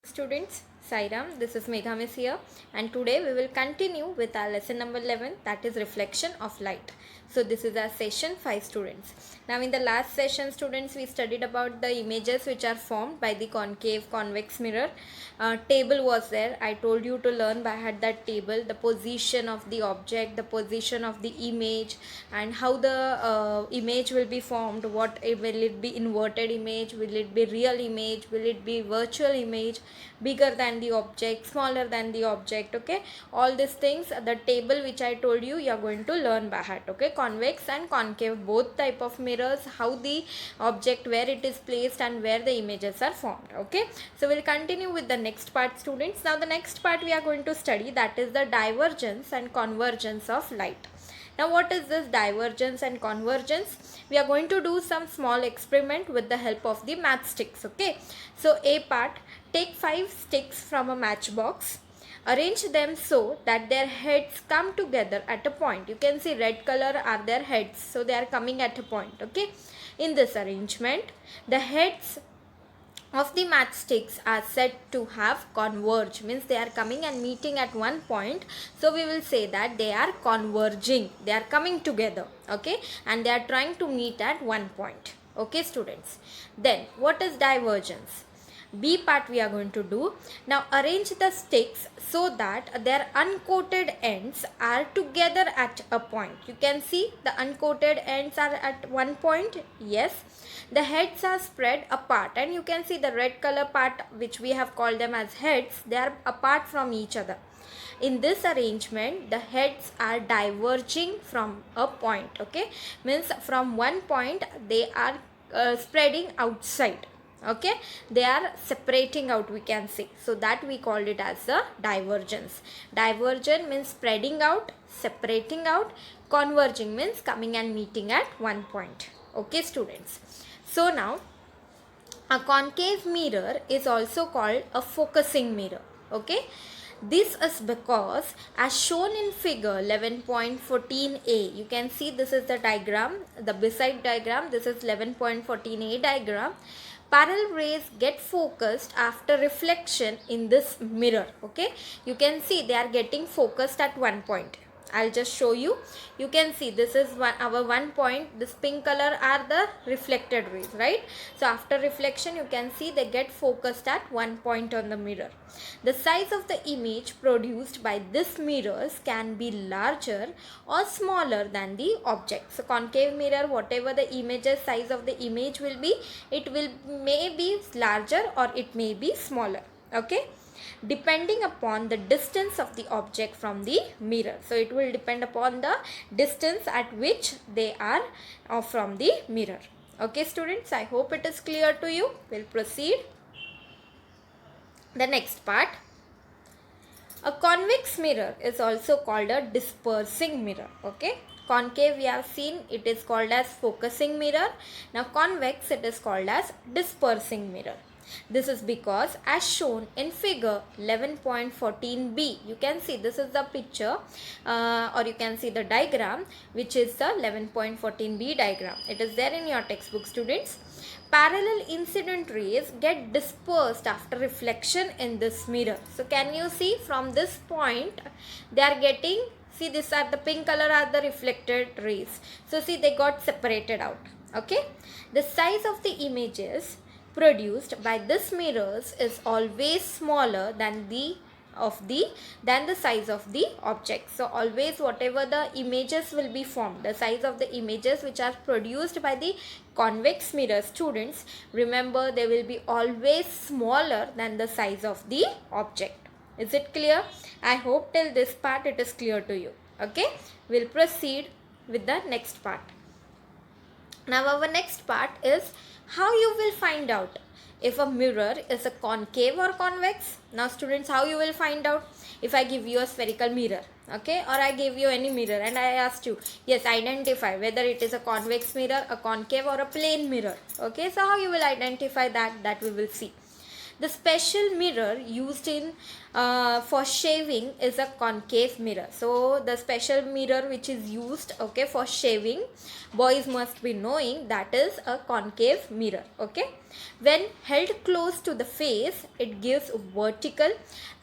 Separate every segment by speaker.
Speaker 1: Students, Sairam, this is Megha Miss here, and today we will continue with our lesson number 11, that is reflection of light. So this is our session 5, students. Now in the last session, students, we studied about the images which are formed by the concave convex mirror. Table was there. I told you to learn by heart that table, the position of the object, the position of the image, and how the image will be formed. What will it be? Inverted image? Will it be real image? Will it be virtual image? Bigger than the object, smaller than the object? Okay, all these things, the table which I told you, you are going to learn by heart. Okay, convex and concave, both type of mirrors, how the object, where it is placed and where the images are formed. Okay, so we'll continue with the next part, students. Now the next part we are going to study, that is the divergence and convergence of light. Now what is this divergence and convergence? We are going to do some small experiment with the help of the matchsticks. Okay, so A part, take 5 sticks from a matchbox, arrange them so that their heads come together at a point. You can see red color are their heads, so they are coming at a point. Okay, in this arrangement, the heads of the matchsticks are said to have converged, means they are coming and meeting at one point. So we will say that they are converging, they are coming together. Okay, and they are trying to meet at one point. Okay, students, then what is divergence? B part we are going to do. Now arrange the sticks so that their uncoated ends are together at a point. You can see the uncoated ends are at one point. Yes, the heads are spread apart, and you can see the red color part which we have called them as heads, they are apart from each other. In this arrangement, the heads are diverging from a point. Okay, means from one point they are spreading outside. Okay, they are separating out, we can say. So that we called it as a divergence. Divergent means spreading out, separating out. Converging means coming and meeting at one point. Okay, students, so now a concave mirror is also called a focusing mirror. Okay, this is because, as shown in figure 11.14a, you can see this is the diagram, the beside diagram. This is 11.14a diagram. Parallel rays get focused after reflection in this mirror. Okay, you can see they are getting focused at one point. I'll just show you. You can see this is our one point. This pink color are the reflected rays, right? So after reflection, you can see they get focused at one point on the mirror. The size of the image produced by this mirrors can be larger or smaller than the object. So concave mirror, whatever the images, size of the image will be, it will may be larger or it may be smaller. Okay, depending upon the distance of the object from the mirror. So it will depend upon the distance at which they are from the mirror. Okay, students, I hope it is clear to you. We'll proceed. The next part. A convex mirror is also called a dispersing mirror. Okay, concave we have seen, it is called as focusing mirror. Now convex, it is called as dispersing mirror. This is because, as shown in figure 11.14b, you can see this is the picture or you can see the diagram, which is the 11.14b diagram. It is there in your textbook, students. Parallel incident rays get dispersed after reflection in this mirror. So can you see from this point they are getting, see, these are the pink color are the reflected rays. So see, they got separated out. Okay, the size of the images produced by this mirrors is always smaller than the size of the object. So always whatever the images will be formed, the size of the images which are produced by the convex mirror, students, remember they will be always smaller than the size of the object. Is it clear? I hope till this part it is clear to you. Okay, we'll proceed with the next part. Now our next part is how you will find out if a mirror is a concave or convex. Now students, how you will find out? If I give you a spherical mirror, okay, or I give you any mirror and I asked you, yes, identify whether it is a convex mirror, a concave or a plane mirror. Okay, so how you will identify that we will see. The special mirror used in for shaving is a concave mirror. So the special mirror which is used, okay, for shaving, boys must be knowing that is a concave mirror. Okay, when held close to the face, it gives a vertical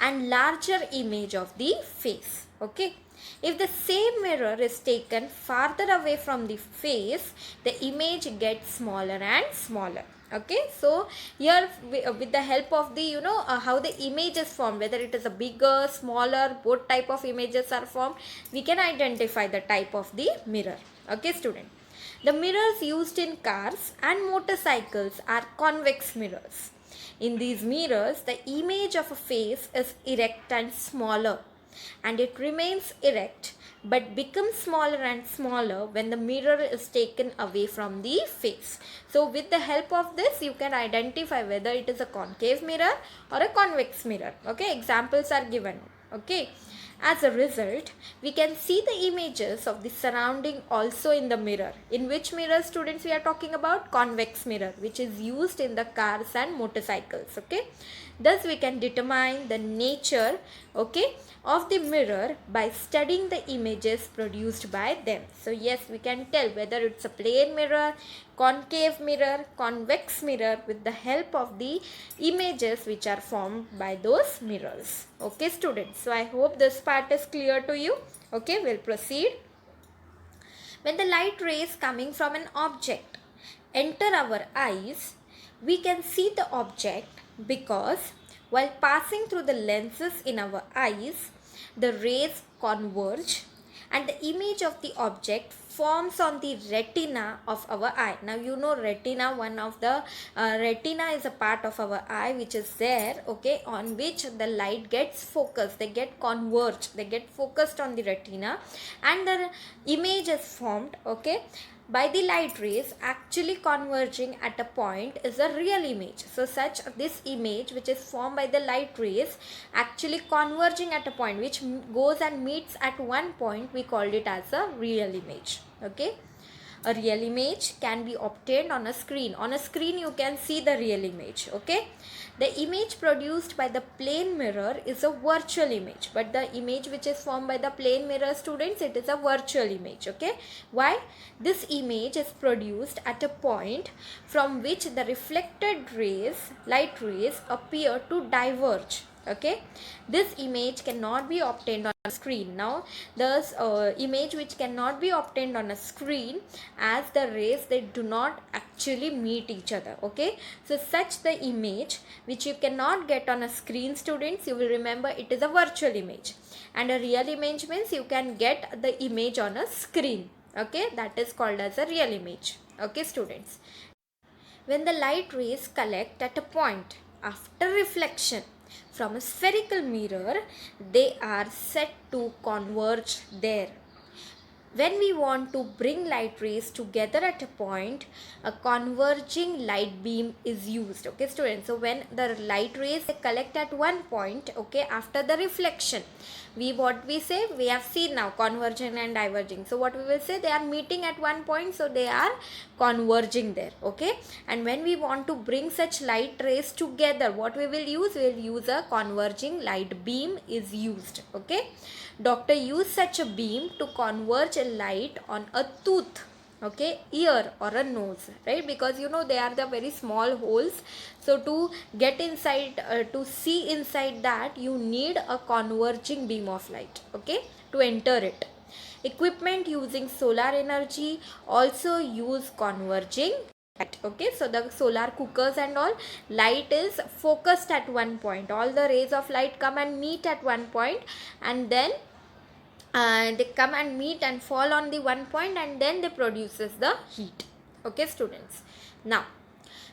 Speaker 1: and larger image of the face. Okay, if the same mirror is taken farther away from the face, the image gets smaller and smaller. Okay, so here with the help of the how the image is formed, whether it is a bigger, smaller, both type of images are formed, we can identify the type of the mirror. Okay, student, the mirrors used in cars and motorcycles are convex mirrors. In these mirrors, the image of a face is erect and smaller, and it remains erect but becomes smaller and smaller when the mirror is taken away from the face. So with the help of this, you can identify whether it is a concave mirror or a convex mirror. Okay, examples are given. Okay, as a result, we can see the images of the surrounding also in the mirror. In which mirror, students, we are talking about? Convex mirror, which is used in the cars and motorcycles. Okay, thus we can determine the nature, okay, of the mirror by studying the images produced by them. So yes, we can tell whether it's a plane mirror, concave mirror, convex mirror with the help of the images which are formed by those mirrors. Okay, students, so I hope this part is clear to you. Okay, we'll proceed. When the light rays coming from an object enter our eyes, we can see the object because while passing through the lenses in our eyes, the rays converge and the image of the object forms on the retina of our eye. Now you know retina, one of the retina is a part of our eye which is there, okay, on which the light gets focused, they get converged, they get focused on the retina and the image is formed, okay, by the light rays actually converging at a point is a real image. So such this image which is formed by the light rays actually converging at a point which goes and meets at one point, we called it as a real image. Okay, a real image can be obtained on a screen. On a screen you can see the real image. Okay, the image produced by the plane mirror is a virtual image, but the image which is formed by the plane mirror, students, it is a virtual image. Okay, why? This image is produced at a point from which the reflected rays, light rays, appear to diverge. Okay, this image cannot be obtained on a screen. Now this image which cannot be obtained on a screen, as the rays, they do not actually meet each other. Okay, so such the image which you cannot get on a screen, students, you will remember it is a virtual image, and a real image means you can get the image on a screen. Okay, that is called as a real image. Okay, students, when the light rays collect at a point after reflection from a spherical mirror, they are set to converge there. When we want to bring light rays together at a point, a converging light beam is used. Okay, students, so when the light rays collect at one point, okay, after the reflection, what we say, we have seen now converging and diverging. So what we will say, they are meeting at one point, so they are converging there. Okay, and when we want to bring such light rays together, what we will use? We will use a converging light beam is used. Okay, doctor used such a beam to converge a light on a tooth, okay, ear or a nose, right? Because you know they are the very small holes, so to get inside, to see inside that, you need a converging beam of light, okay, to enter it. Equipment using solar energy also use converging light. Okay, so the solar cookers and all, light is focused at one point, all the rays of light come and meet at one point, and then they come and meet and fall on the one point, and then they produces the heat. Okay, students, now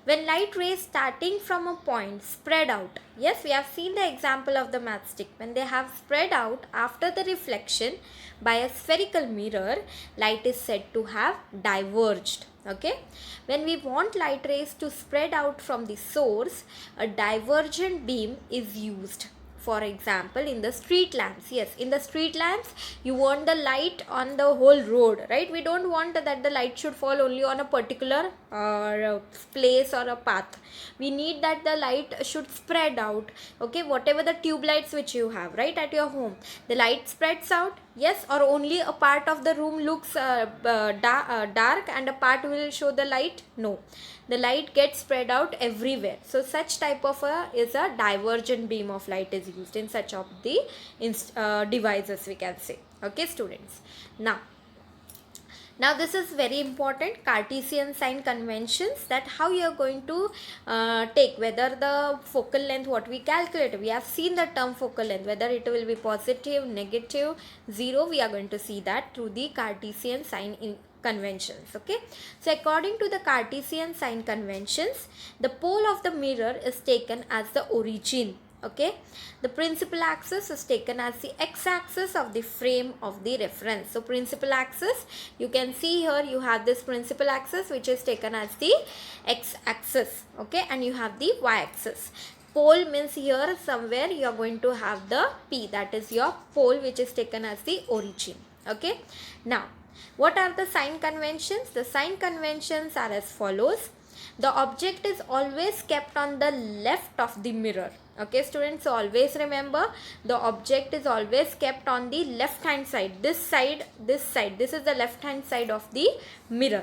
Speaker 1: when light rays starting from a point spread out, yes, we have seen the example of the matchstick, when they have spread out after the reflection by a spherical mirror, light is said to have diverged. Okay, when we want light rays to spread out from the source, a divergent beam is used for example in the street lamps. Yes, in the street lamps you want the light on the whole road, right? We don't want that the light should fall only on a particular place or a path. We need that the light should spread out. Okay, whatever the tube lights which you have right at your home, the light spreads out. Yes, or only a part of the room looks dark and a part will show the light? No, the light gets spread out everywhere. So such type of is a divergent beam of light is used in such of the devices, we can say. Okay students, now this is very important, Cartesian sign conventions, that how you are going to take whether the focal length what we calculate. We have seen the term focal length, whether it will be positive, negative, zero, we are going to see that through the Cartesian sign in conventions. Okay, so according to the Cartesian sign conventions, the pole of the mirror is taken as the origin. Okay, the principal axis is taken as the x-axis of the frame of the reference. So principal axis, you can see here you have this principal axis which is taken as the x-axis. Okay, and you have the y-axis. Pole means here somewhere you are going to have the P, that is your pole, which is taken as the origin. Okay, now what are the sign conventions? The sign conventions are as follows. The object is always kept on the left of the mirror. Okay students, so always remember the object is always kept on the left hand side. This side, this is the left hand side of the mirror.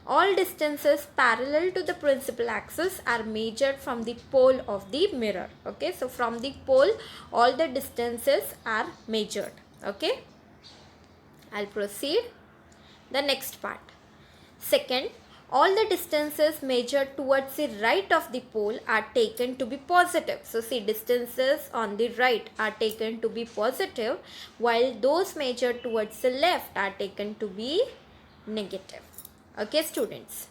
Speaker 1: All distances parallel to the principal axis are measured from the pole of the mirror. Okay, so from the pole all the distances are measured. Okay, I'll proceed the next part. Second, all the distances measured towards the right of the pole are taken to be positive. So see, distances on the right are taken to be positive, while those measured towards the left are taken to be negative. Okay students,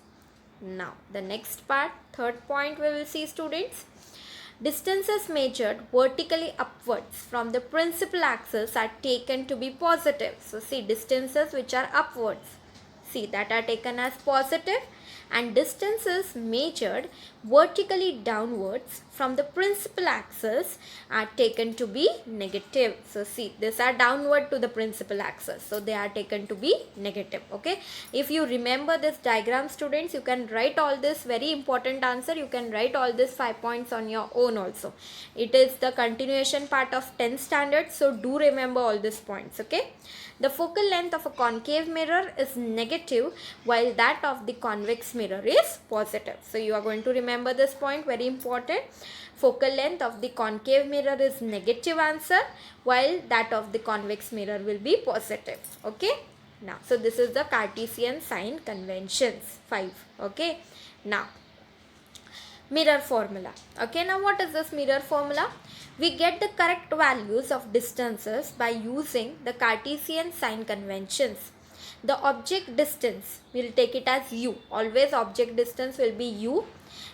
Speaker 1: now the next part, third point we will see students. Distances measured vertically upwards from the principal axis are taken to be positive. So see, distances which are upwards, see, that are taken as positive, and distances measured vertically downwards from the principal axis are taken to be negative. So see, these are downward to the principal axis, so they are taken to be negative. Okay, if you remember this diagram students, you can write all this, very important answer, you can write all this 5 points on your own also. It is the continuation part of 10th standard, so do remember all these points. Okay, the focal length of a concave mirror is negative while that of the convex mirror is positive. So you are going to remember this point, very important. Focal length of the concave mirror is negative answer, while that of the convex mirror will be positive. Okay, now so this is the Cartesian sign conventions 5. Okay, now mirror formula. Okay, now what is this mirror formula? We get the correct values of distances by using the Cartesian sign conventions. The object distance, we will take it as u. Always object distance will be u,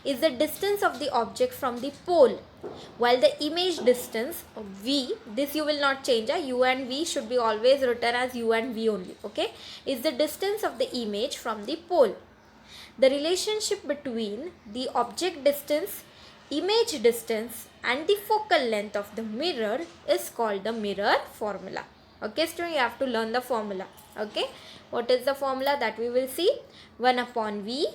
Speaker 1: is the distance of the object from the pole, while the image distance v, this you will not change, u and v should be always written as u and v only. Okay, is the distance of the image from the pole. The relationship between the object distance, image distance and the focal length of the mirror is called the mirror formula. Okay students, you have to learn the formula. Okay, what is the formula that we will see? 1 upon v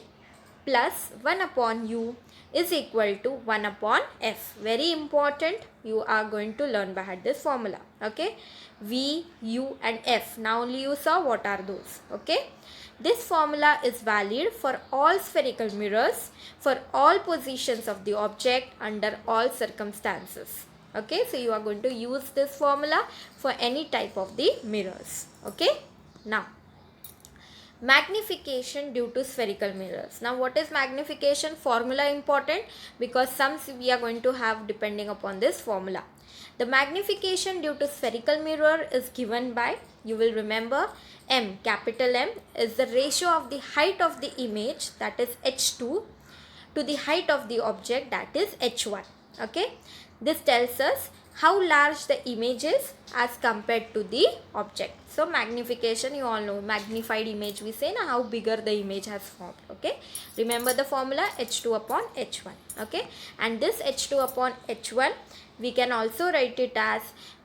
Speaker 1: plus 1 upon u is equal to 1 upon f. Very important, you are going to learn by heart this formula. Okay, v, u and f, now only you saw what are those. Okay, this formula is valid for all spherical mirrors, for all positions of the object, under all circumstances. Okay, so you are going to use this formula for any type of the mirrors. Okay, now magnification due to spherical mirrors. Now what is magnification formula important? Because sums we are going to have depending upon this formula. The magnification due to spherical mirror is given by, you will remember, m, capital M is the ratio of the height of the image, that is h2, to the height of the object, that is h1. Okay, this tells us how large the image is as compared to the object. So magnification, you all know, magnified image we say now, how bigger the image has formed. Okay, remember the formula h2 upon h1. Okay, and this h2 upon h1 we can also write it as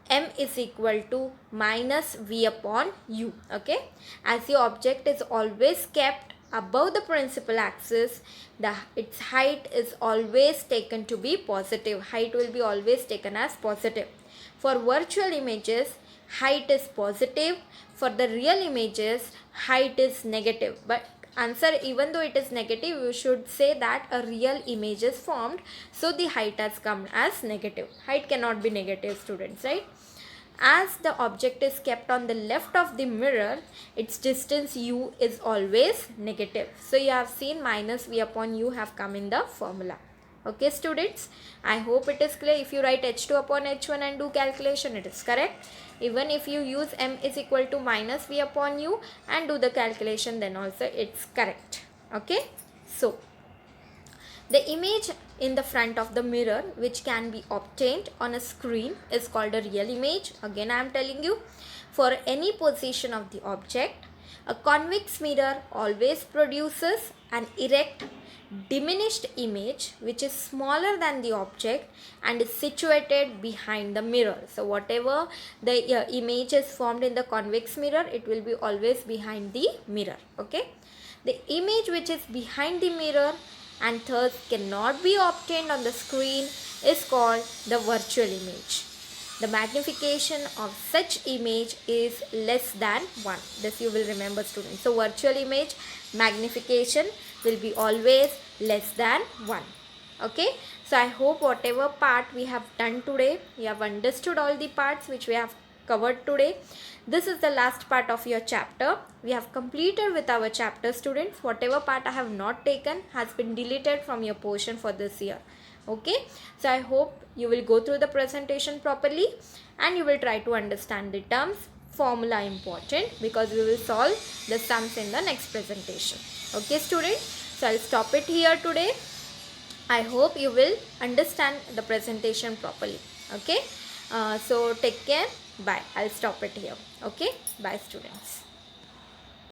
Speaker 1: m is equal to minus v upon u. Okay, as the object is always kept above the principal axis, its height is always taken to be positive. Height will be always taken as positive. For virtual images, height is positive. For the real images, height is negative. But answer, even though it is negative, you should say that a real image is formed, so the height has come as negative. Height cannot be negative, students, right? As the object is kept on the left of the mirror, its distance u is always negative. So you have seen minus v upon u have come in the formula. Okay students, I hope it is clear. If you write h2 upon h1 and do calculation, it is correct. Even if you use m is equal to minus v upon u and do the calculation, then also it's correct. Okay, so the image in the front of the mirror which can be obtained on a screen is called a real image. Again I am telling you, for any position of the object, a convex mirror always produces an erect diminished image which is smaller than the object and is situated behind the mirror. So whatever the image is formed in the convex mirror, it will be always behind the mirror. Okay, the image which is behind the mirror and thus cannot be obtained on the screen is called the virtual image. The magnification of such image is less than 1. This you will remember, students. So virtual image magnification will be always less than 1. Okay, so I hope whatever part we have done today, you have understood all the parts which we have covered today. This is the last part of your chapter. We have completed with our chapter, students. Whatever part I have not taken has been deleted from your portion for this year. Okay, so I hope you will go through the presentation properly and you will try to understand the terms. Formula important because we will solve the sums in the next presentation. Okay students, so I'll stop it here today. I hope you will understand the presentation properly. Okay, so take care. Bye. I'll stop it here. Okay, bye students.